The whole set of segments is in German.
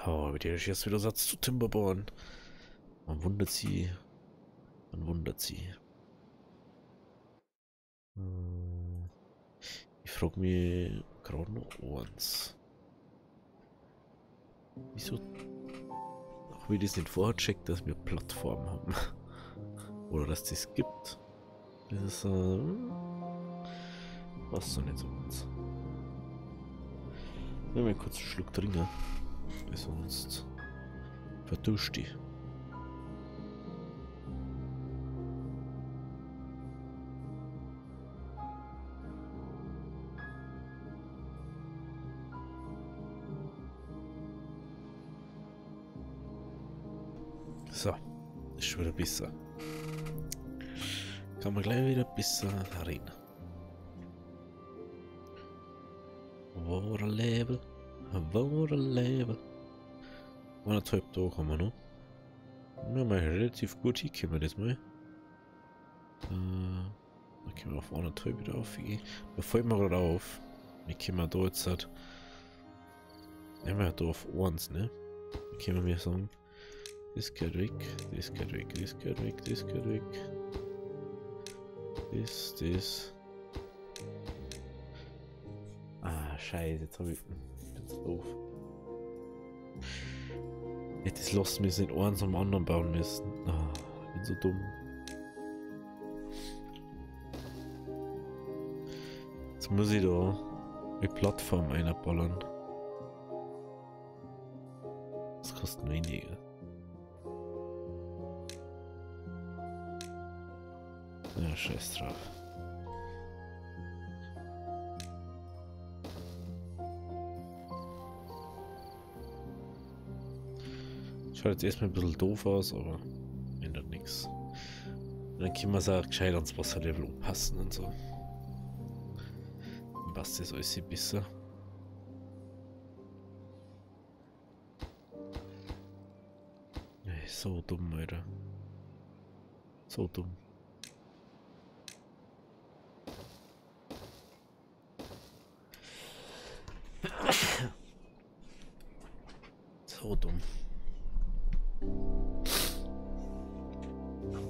Oh, mit der ist jetzt wieder Satz zu Timberborn. Man wundert sie. Man wundert sie. Ich frage mich gerade noch eins. Wieso auch wie das nicht vorher checkt, dass wir Plattformen haben? Oder dass das gibt? Das ist was so nicht so ganz. Wenn wir kurz einen Schluck trinken, weil sonst verduscht die. So, ist schon wieder besser. Kann man gleich wieder besser reden. War ein Level. War ein Level. 1,5 Tage haben wir noch. Ja, mal relativ gut hinkommen das mal. Dann können wir auf 1,5 wieder aufgehen. Da fällt mir gerade auf. Wie können wir da jetzt halt. Nehmen wir da auf 1, ne? Wie können wir sagen? Das geht weg, das geht weg, das geht weg, das geht weg. Das. Ah, scheiße, jetzt hab ich. Jetzt doof. Ja, das lassen wir nicht eins am anderen bauen müssen. Ah, ich bin so dumm. Jetzt muss ich da die Plattform einballern. Das kostet weniger. Ja, scheiß drauf. Schaut jetzt erstmal ein bisschen doof aus, aber ändert nichts. Dann können wir es auch gescheit ans Wasserlevel anpassen und so. Dann passt das alles besser. Ey, so dumm, Alter. So dumm. So dumm.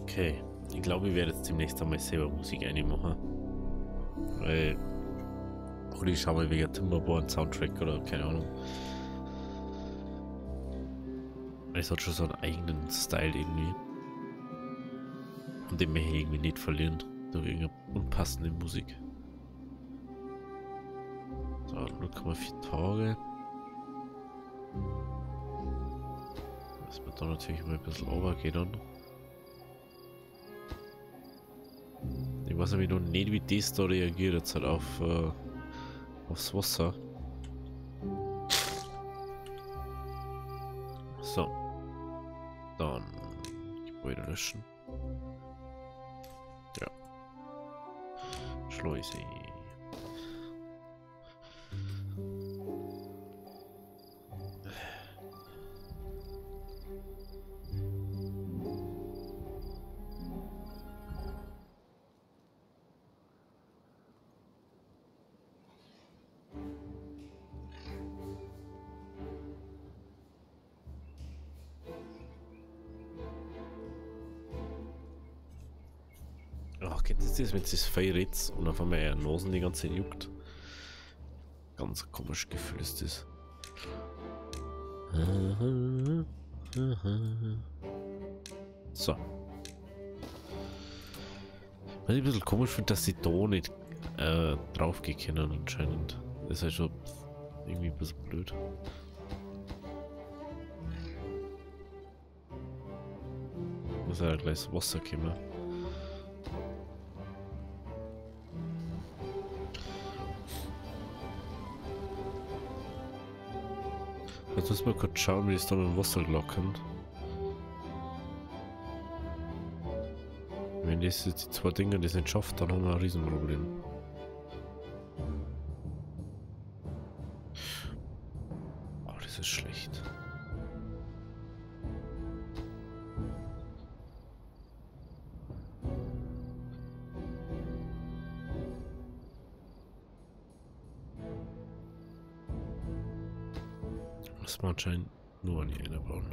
Okay, ich glaube, ich werde jetzt demnächst einmal selber Musik einmachen. Weil. Oder ich schaue mal wegen Timberborn Soundtrack oder keine Ahnung. Es hat schon so einen eigenen Style irgendwie. Und den möchte ich irgendwie nicht verlieren. Durch irgendeine unpassende Musik. So, 0,4 Tage. Das wird dann natürlich mal ein bisschen runtergehen dann. Ich weiß nämlich noch nicht, wie das da reagiert jetzt halt aufs Wasser. So. Dann Gebäude löschen. Ja. Schleuse. Ach, kennt ihr das, wenn es das Feuer jetzt und auf einmal eure Nasen die ganze Zeit juckt? Ganz komisches Gefühl ist das. So. Was ich ein bisschen komisch finde, dass sie da nicht drauf gehen können anscheinend. Das ist halt schon irgendwie ein bisschen blöd. Muss ja gleich das Wasser kommen. Jetzt müssen wir kurz schauen, wie es da mit dem Wasser lockert. Wenn das jetzt die zwei Dinge das nicht schafft, dann haben wir ein Riesenproblem. Oh, das ist schlecht. Das war anscheinend Nur an die eine bauen.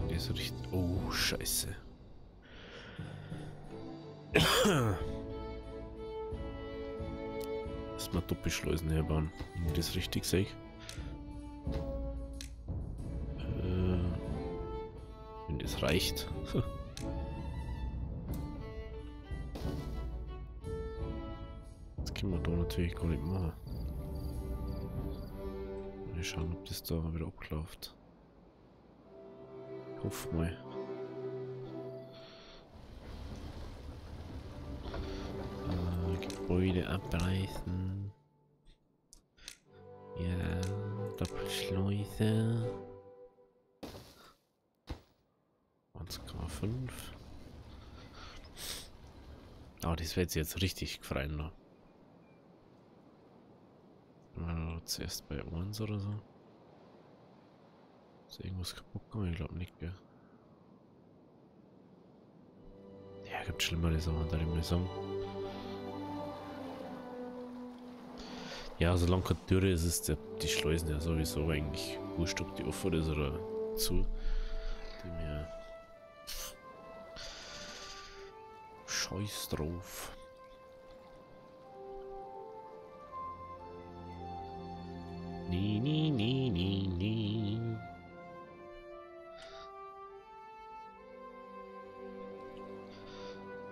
Die ist richtig. Oh, scheiße. Erstmal Doppelschleusen herbauen. Wenn ich das richtig sehe. Wenn das reicht. Das können wir da natürlich gar nicht machen. Mal schauen, ob das da wieder abläuft. Ich hoffe mal. Gebäude abreißen. Ja, Doppelschleuse. 1,5. Aber das wird jetzt richtig gefreien da. Zuerst bei uns oder so. Ist irgendwas kaputt gegangen? Ich glaube nicht, gell? Ja, gibt schlimmere Sachen, da ich mal sagen. Ja, solange keine Türe ist, ist die Schleusen ja sowieso eigentlich wurscht, ob die offen ist oder zu. Die mir scheiß drauf. Nie, nie, nie, nie, nie.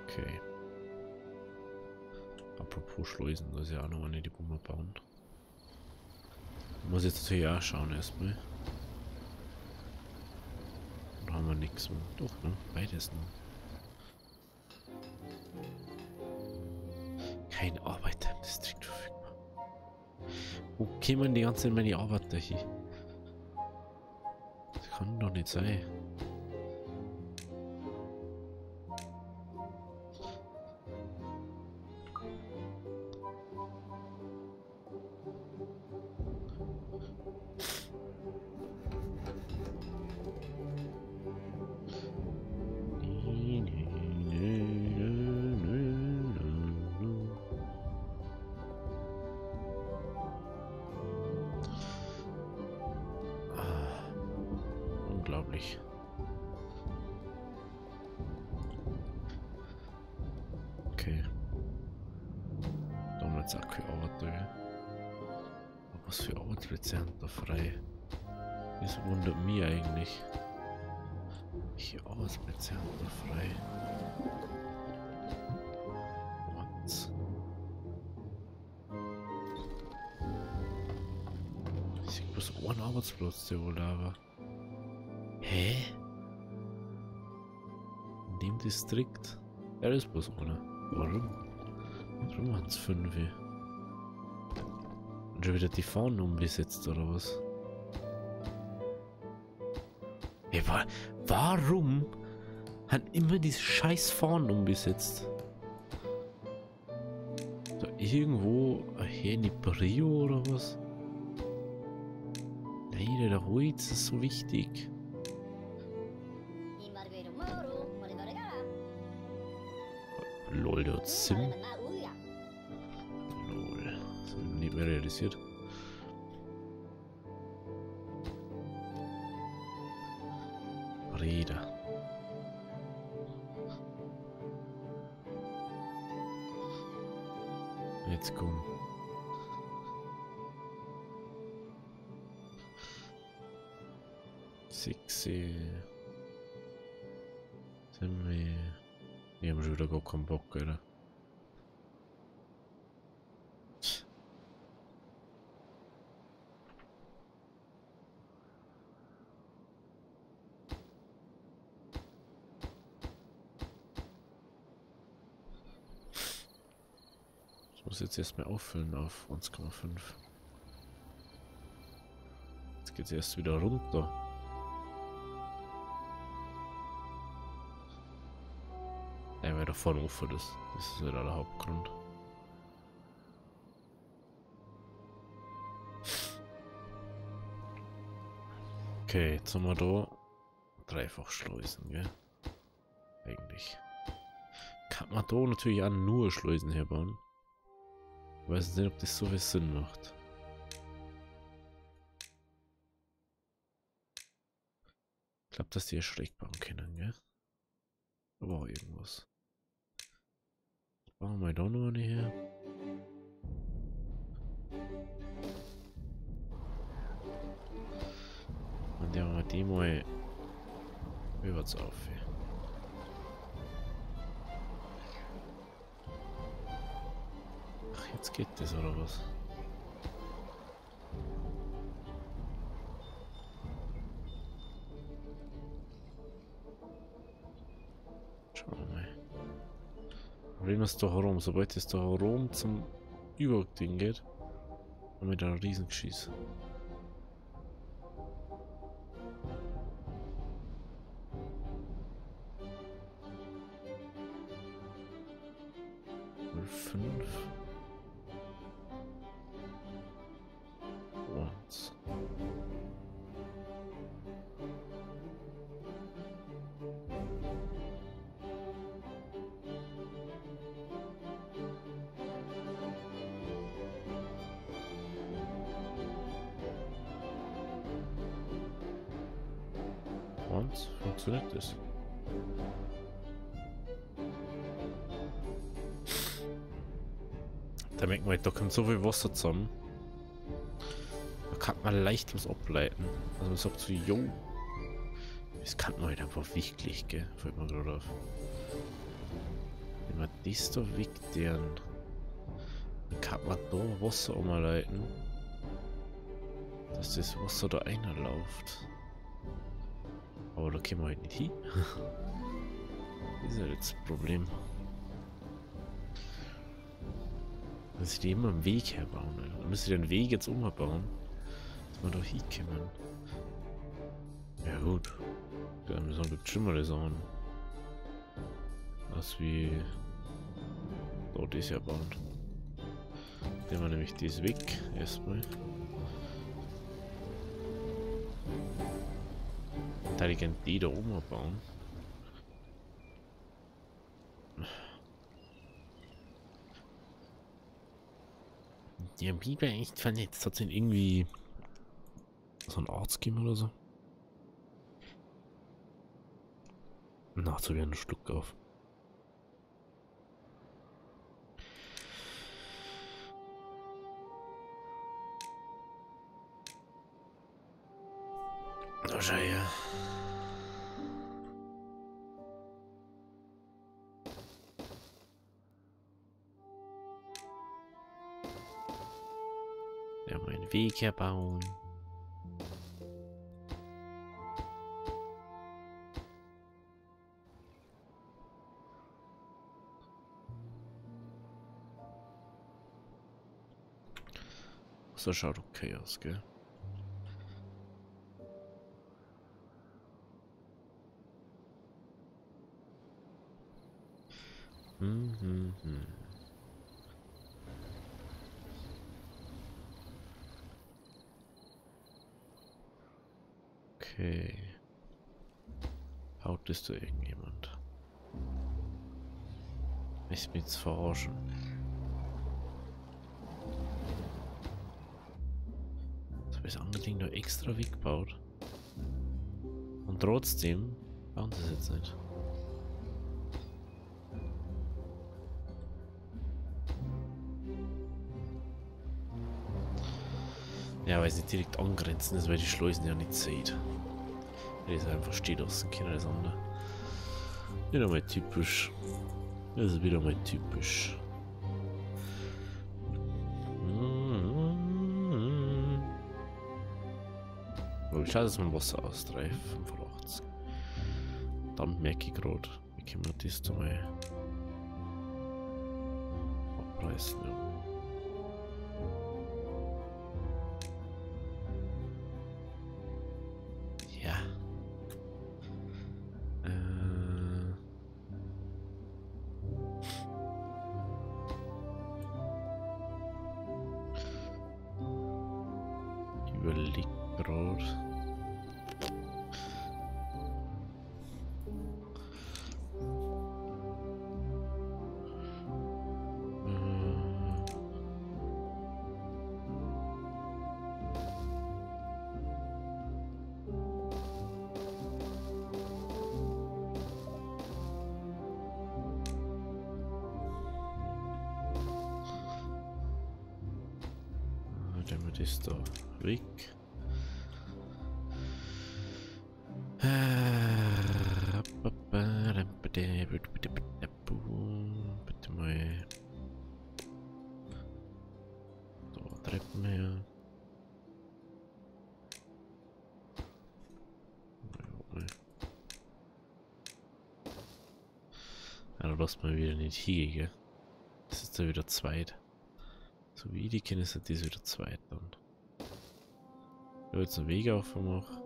Okay. Apropos Schleusen, da ist ja auch noch eine, die Bummer bauen. Muss jetzt natürlich auch schauen erstmal. Da haben wir nichts mehr. Doch, ne? Beides noch. Kein Arbeiter im Distrikt verfügbar. Wo kämen die ganzen meine Arbeiter hier? Das kann doch nicht sein. Unglaublich. Okay. Da haben wir jetzt auch keine Arbeit da, gell? Aber was für Arbeitsplätze haben da frei? Das wundert mich eigentlich. Welche Arbeitsplätze haben da frei? Was? Ich sehe bloß einen Arbeitsplatz, der wohl da war. Hä? In dem Distrikt? Ja, das ist bloß einer. Warum? Warum waren es 5? Und schon wieder die Fahnen umgesetzt, oder was? Ja, warum haben immer diese scheiß Fahnen umgesetzt? Da irgendwo hier in die Brio oder was? Nein, der Holz ist so wichtig. Lol, der hat Sim. Lol. Das habe ich nicht mehr realisiert. Räder. Jetzt komm. Sexy. Sind wir. Wir haben schon wieder gar keinen Bock, oder? Ich muss jetzt erstmal auffüllen auf 1,5. Jetzt geht es erst wieder runter. Ja, weil da vorne offen ist. Das ist ja der Hauptgrund. Okay, jetzt haben wir da dreifach Schleusen, gell? Eigentlich. Kann man da natürlich auch nur Schleusen herbauen. Ich weiß nicht, ob das so viel Sinn macht. glaube, dass die ja schräg bauen können, gell? Aber auch irgendwas. Bauen wir da noch eine her. Und der wir die mal übers auf. Ach, jetzt geht das oder was? Schauen wir mal. Problem ist da herum. Sobald es da herum zum Überding geht, haben wir da einen Riesengeschiss. Fünf. Once. Und funktioniert das? Da merkt man, da kommt so viel Wasser zusammen. Da kann man leicht was ableiten. Also man sagt so, jo, das kann man halt einfach wirklich, gell? Fällt mir gerade auf. Wenn man das da wegderen, dann kann man da Wasser umleiten, dass das Wasser da reinläuft. Aber da können wir halt nicht hin. Das ist ja jetzt das Problem. Muss ich die immer einen Weg herbauen. Dann müsste ich den Weg jetzt umbauen, dass wir da hinkommen. Ja gut. Dann müssen wir schlimmere Sachen. Was wie da das ja bauen. Nehmen wir nämlich das weg erstmal. Intelligent die da oben bauen. Die haben Biber echt vernetzt. Hat es denn irgendwie so ein Arzt gegeben oder so? Na, so wie ein Stück auf. Oh, schau her. Ja, meinen Weg herbauen. So schaut okay aus, gell? Okay. Haut ist da irgendjemand? Ich bin jetzt verarschen. Das habe ich das andere Ding noch extra weggebaut. Und trotzdem bauen sie es jetzt nicht. Ja, weil sie direkt angrenzen ist, weil die Schleusen ja nicht sieht. Die ist einfach steht lassen können, das andere. Wieder mal typisch. Das ist wieder mal typisch. Aber ich schaue, dass mein Wasser austreibt. 85. Dann merke ich gerade, wie können wir das da mal abreißen. Ja. Überlegt gerade. Das da weg. Bitte mal. Da Treppen her. Ja, du lässt mal wieder nicht hier, gell? Das ist da wieder zweit. So wie ich die kenne, ist das wieder zweit dann. Ich habe jetzt einen Weg aufgemacht.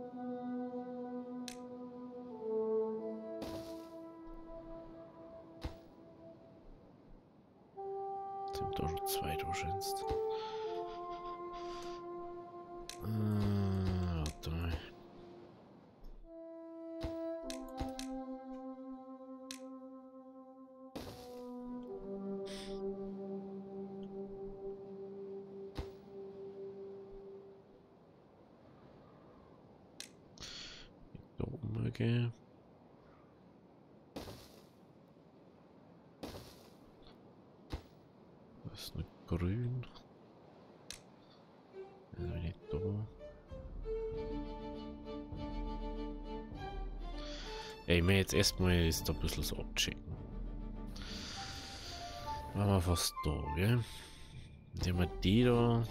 Sind da schon zweit wahrscheinlich. Warte mal. Da oben, okay. Das ist noch grün. Also bin ich da. Ey, ich will jetzt erstmal ist da ein bisschen so abchecken. Machen wir fast da, gell? Indem wir die da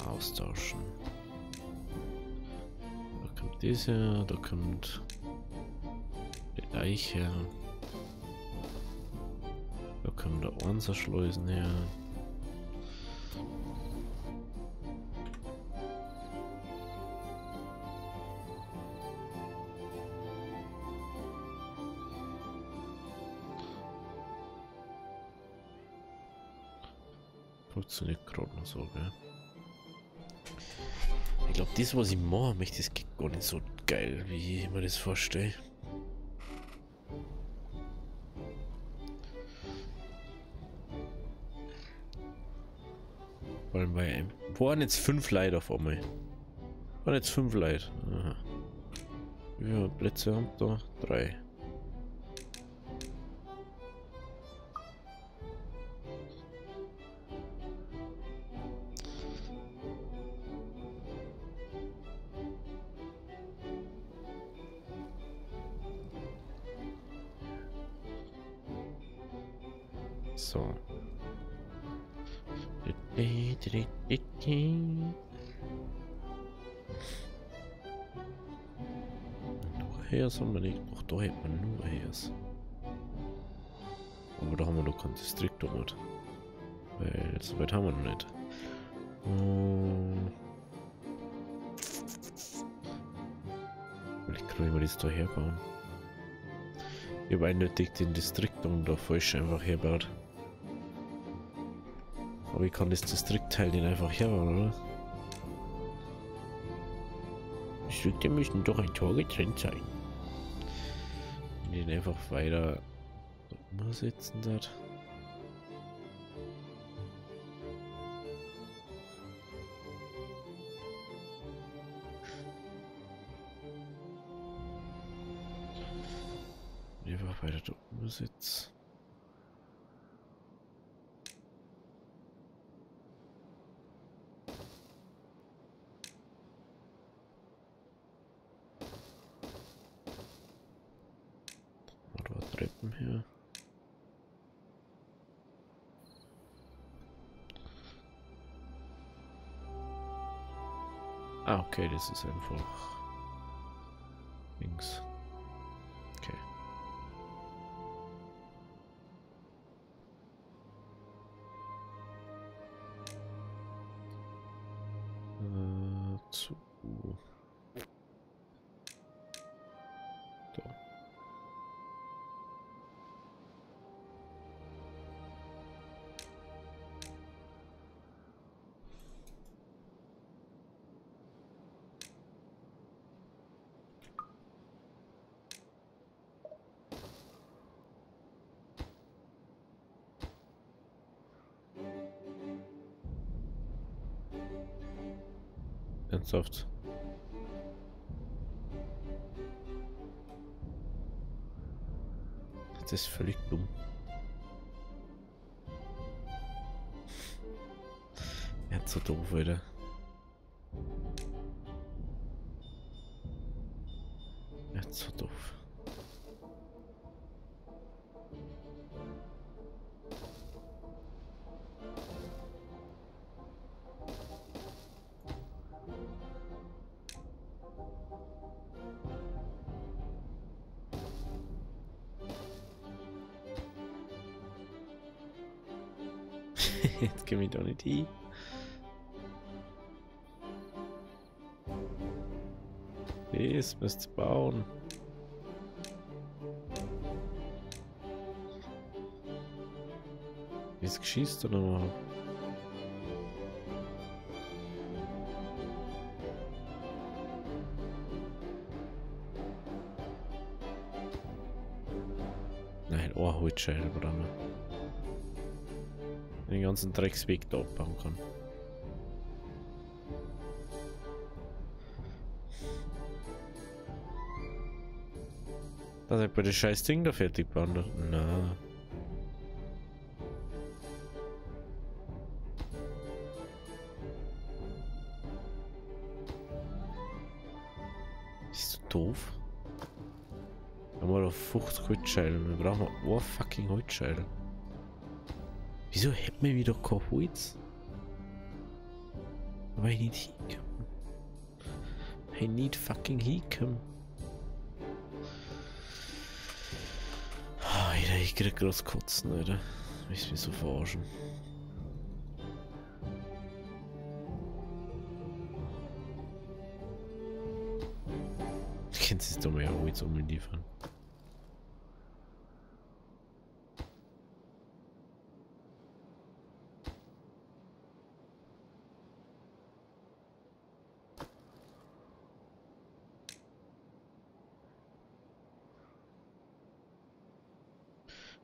austauschen. Da kommt diese, da kommt die Eiche her. Da kommen da unsere Schleusen her. Funktioniert gerade noch so, gell? Ich glaube, das, was ich mache, das geht gar nicht so geil, wie ich mir das vorstelle. Vor allem, weil waren jetzt 5 Leute auf einmal. Waren jetzt 5 Leute. Aha. Wie viele Plätze haben da? 3. So. Nur Hers haben wir nicht. Doch, da hätten wir nur Hers. Aber da haben wir noch keinen Distriktor mit. Weil so weit haben wir noch nicht. Vielleicht können wir das da herbauen. Ich habe eindeutig den Distriktor da falsch einfach herbaut. Aber ich kann das Distriktteil den einfach herbauen, oder? Distrikte müssen doch ein Tor getrennt sein. Wenn ich den einfach weiter umsetzen darf. Einfach weiter da umsetzen. Treppen hier. Ah, okay, das ist einfach links. Okay. Zu. Da. Ernsthaft. Das ist völlig dumm. Nicht so doof, Alter. Nicht so doof. Jetzt geh mich doch nicht hin. Das müsst ihr bauen. Wie es geschießt oder noch? Nein, oh, Holzscheibe dran. Den ganzen Drecksweg da abbauen kann. Dass ich bei das scheiß Ding da fertig bauen. Na. Bist du doof? Wir haben doch 50 Holzscheiben. Wir brauchen ein fucking Holzscheibe. Wieso hätten wir wieder kein Holz? Aber ich nicht hinkommen. I need fucking hinkommen. Oh, Alter, ich krieg groß Kotzen, Alter. Ich mich so verarschen. Kennst du doch mal Holz umliefern?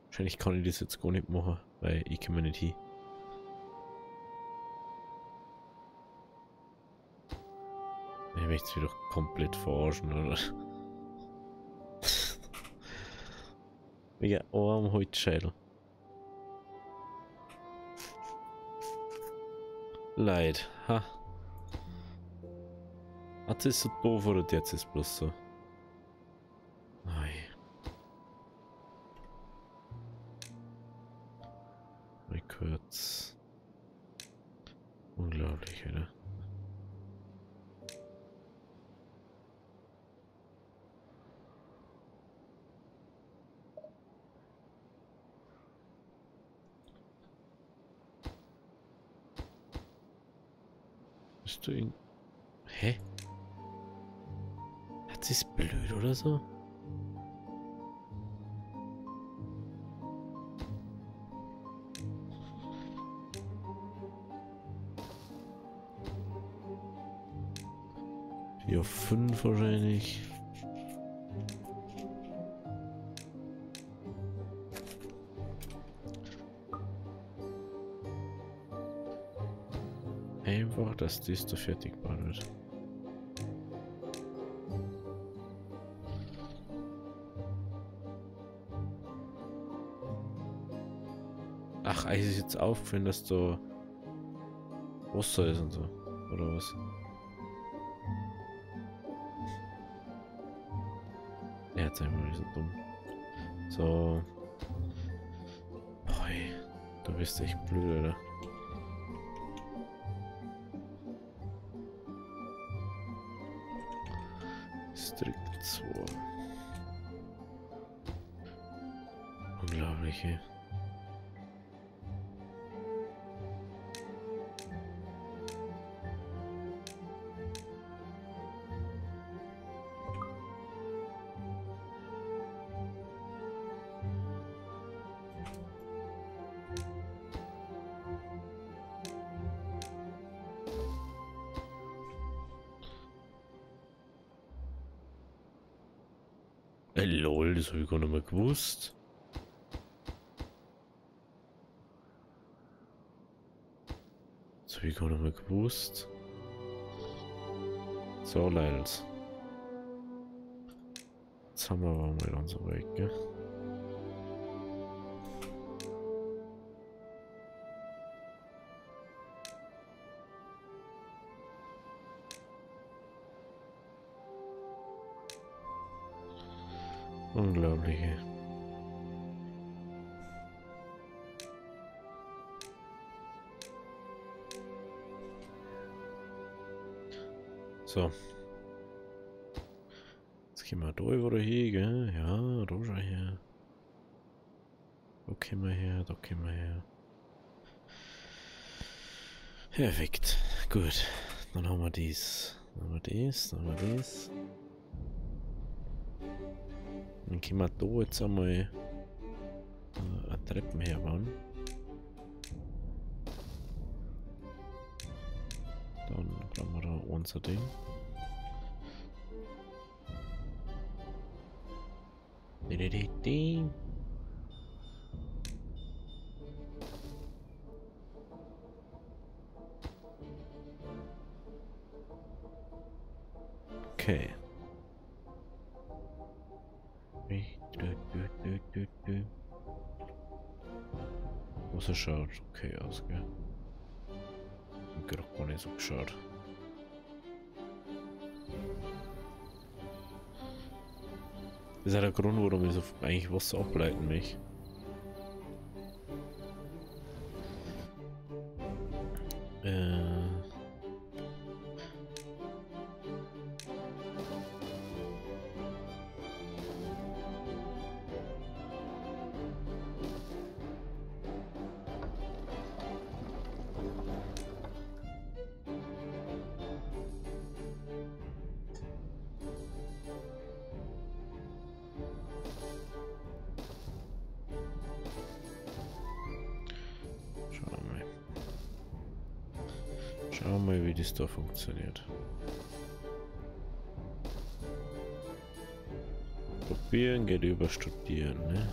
Wahrscheinlich kann ich das jetzt gar nicht machen, weil ich komme nicht hin. Ich möchte es wieder komplett verarschen, oder? Wegen einem Holzschädel. Leid, ha. Hat es so doof oder jetzt ist bloß so? Ei. Mal kurz. Unglaublich, oder? Bist du in... Hä? Hat sie's blöd oder so? Hier auf 5 wahrscheinlich. Einfach, dass das da fertig gebaut wird. Ach, Eis ist jetzt aufgefallen, dass da Wasser ist und so. Oder was? Er hat einfach nicht so dumm. So. Boy, du bist echt blöd, oder? Distrikt 2. Unglaublich, ey. Lol, das habe ich gar nicht mehr gewusst. Das habe ich gar nicht mehr gewusst. So, Leute. Jetzt haben wir aber mal ganz so weg, gell? Unglaubliche. So. Jetzt gehen wir da wieder hin, gell? Ja, da schon her. Da können wir her, da können wir her. Perfekt. Gut. Dann haben wir dies. Dann haben wir das, dann haben wir das. Dann können wir da jetzt einmal eine Treppen herbauen. Dann brauchen wir da unser Ding. Okay. Was er schaut okay aus, gell? Ich hab doch gar nicht so geschaut. Das ist ja der Grund, warum ich so eigentlich Wasser ableiten möchte. Schauen wir mal, wie das da funktioniert. Probieren geht über Studieren, ne?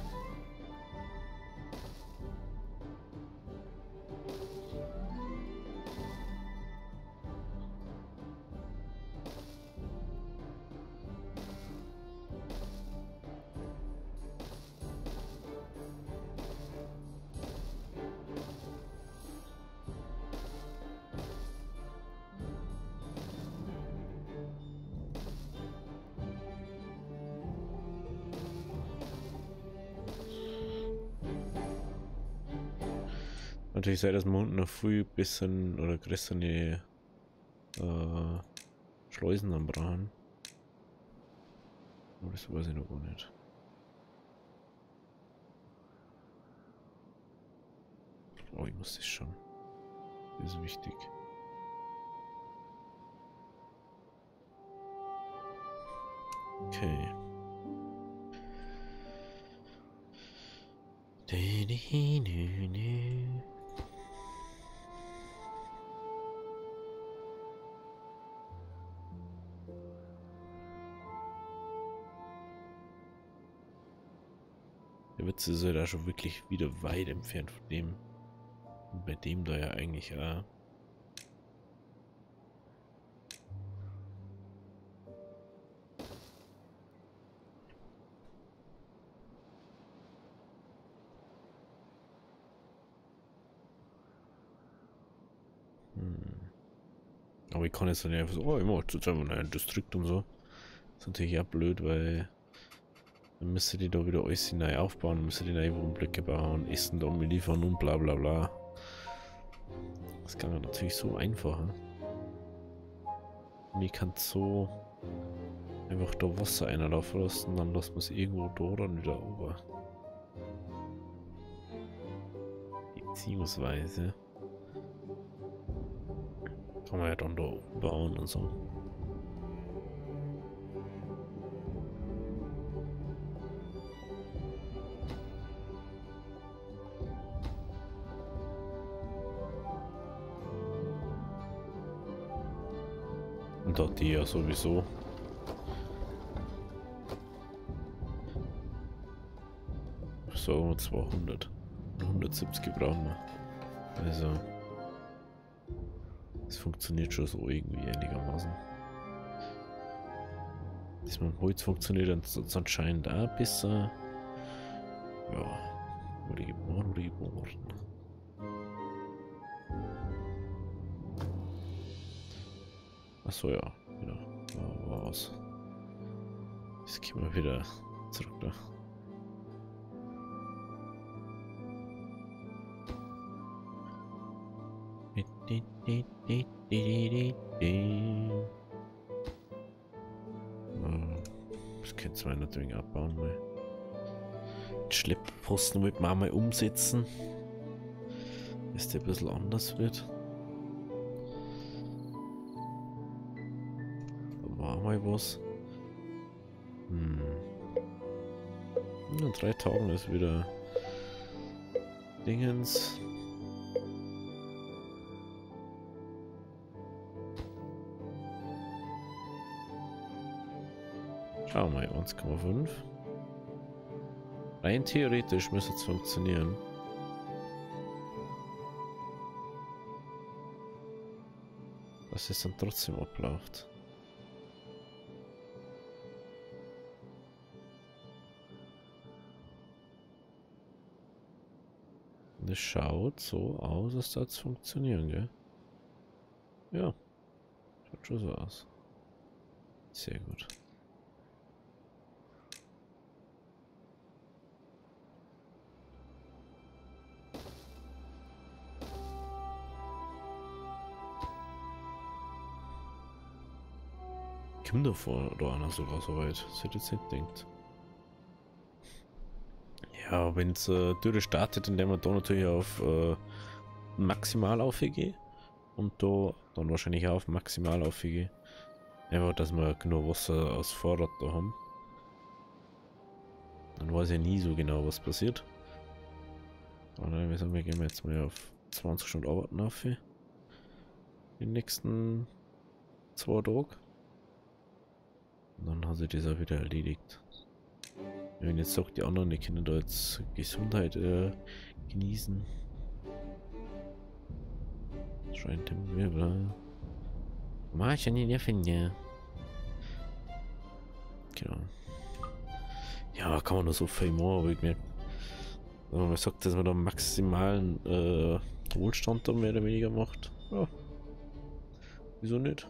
Natürlich sei das wir unten noch viel bisschen oder größere Schleusen dann brauchen. Aber das weiß ich noch gar nicht. Oh, ich muss das schon. Das ist wichtig. Okay. Der Witz ist ja da schon wirklich wieder weit entfernt von dem. Und bei dem da ja eigentlich auch. Aber ich kann jetzt nicht einfach so, oh, ich mach jetzt einfach ein Distrikt und so. Das ist natürlich auch blöd, weil dann müsste die da wieder alles neu aufbauen, müsste die neue Wohnblöcke bauen, Essen da liefern und bla bla bla. Das kann man natürlich so einfacher. Und ich kann so einfach da Wasser einlaufen lassen, dann lassen wir es irgendwo da dann wieder over. Beziehungsweise kann man ja dann da bauen und so. Und da die ja sowieso. So 200. 170 brauchen wir. Also. Es funktioniert schon so irgendwie einigermaßen. Das mit dem Holz funktioniert anscheinend auch besser. Ja. Wurde geboren. Achso, ja. Genau. War was. Jetzt können wir wieder zurück da. Das könnte man natürlich abbauen, mal. Den Schleppposten wird man auch mal umsetzen. Dass der ein bisschen anders wird. Da war mal was. In 3 Tagen ist wieder Dingens. Schauen wir mal, 1,5. Rein theoretisch müsste es funktionieren. Dass es dann trotzdem abläuft. Und es schaut so aus, als das funktionieren, gell? Ja, schaut schon so aus. Sehr gut. Kommt da vor oder einer sogar so weit, dass ihr das nicht denkt. Ja, wenn es Dürre startet, indem man da natürlich auf maximal aufgehe und da dann wahrscheinlich auch auf maximal aufgehe. Einfach, dass wir genug Wasser aus Vorrat da haben. Dann weiß ich nie so genau, was passiert. Aber dann, wir sagen, wir gehen jetzt mal auf 20 Stunden arbeiten auf in den nächsten 2 Tagen. Und dann hat sich das auch wieder erledigt. Wenn jetzt sagt, die anderen, die können da jetzt Gesundheit genießen. Scheint mir, oder? Mach ich ja nicht finden. Genau. Ja, kann man nur so viel machen, aber ich mir. Wenn man sagt, dass man da maximalen Wohlstand da mehr oder weniger macht. Ja. Wieso nicht?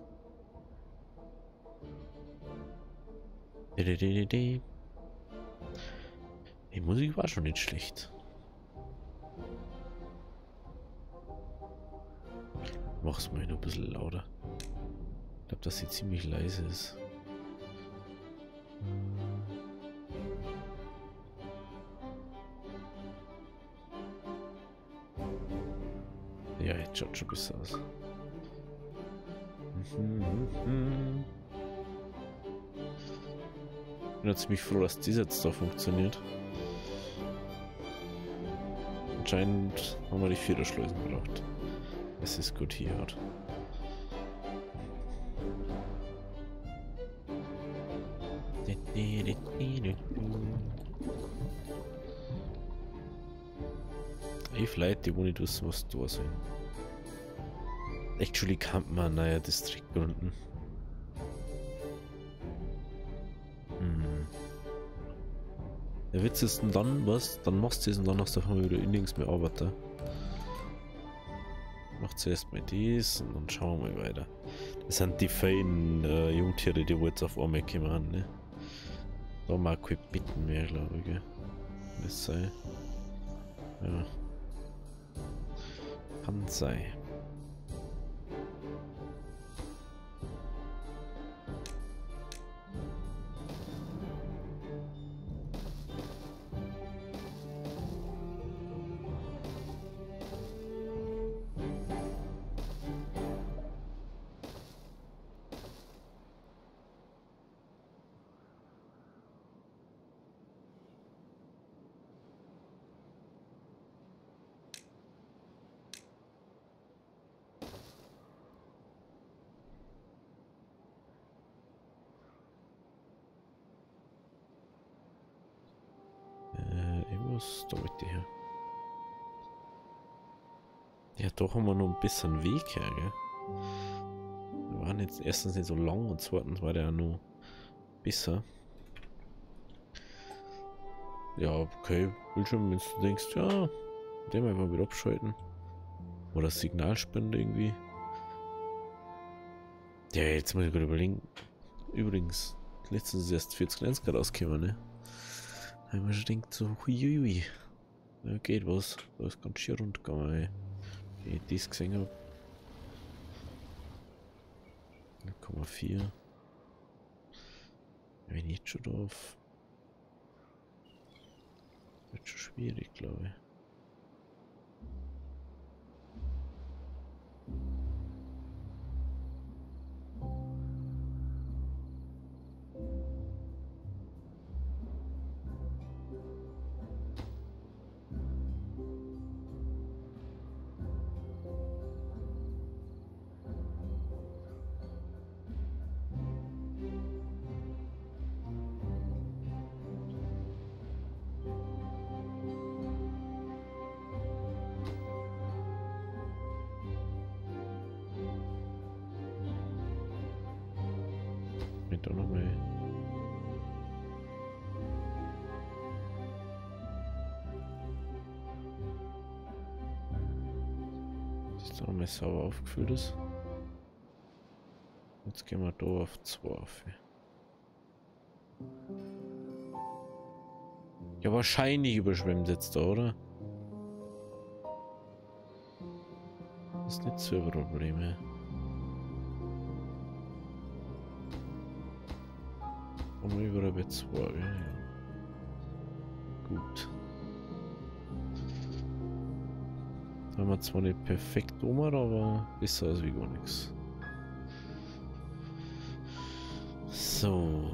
Die Musik war schon nicht schlecht. Mach's mal noch ein bisschen lauter. Ich glaube, dass sie ziemlich leise ist. Ja, jetzt schaut schon besser aus. Ich bin ja ziemlich froh, dass das jetzt da funktioniert. Anscheinend haben wir die 4er Schleusen gebraucht. Es ist gut hier hat. Ich Leute, die wo nicht wissen, was da sind. Actually kann man ein neuer Distrikt gründen. Der Witz ist dann was, dann machst du es und dann hast du einfach wieder nirgends mehr Arbeiter. Mach zuerst mal dies und dann schauen wir mal weiter. Das sind die feinen Jungtiere, die wo jetzt auf einmal kommen, ne? Da mag ich kein Bitten mehr, glaube ich, gell? Das sei. Ja. Kann sein. Irgendwas da mit dir. Ja, doch haben wir noch ein bisschen Weg her, gell? Wir waren jetzt erstens nicht so lang und zweitens war der ja nur besser. Ja, okay, Bildschirm, wenn du denkst, ja, den einfach wieder abschalten. Oder Signalspende irgendwie. Ja, jetzt muss ich gerade überlegen. Übrigens, letztens ist erst 40 Grad rausgekommen, ne? Einmal schon denkt so, huiuiui. Da geht was. Da ist ganz schön rund gegangen, ey. Wie ich das gesehen habe. 0,4. Wenn ich jetzt schon drauf. Wird schon schwierig, glaube ich. Mit auch noch mal. Das ist noch mal sauber aufgefüllt ist. Jetzt gehen wir da auf 2 auf. Ja, wahrscheinlich überschwemmt jetzt da, oder? Das ist nicht so ein Problem. Und überall bei 2, ja. Gut. Da haben wir zwar nicht perfekt umgehauen, aber besser als wie gar nichts. So.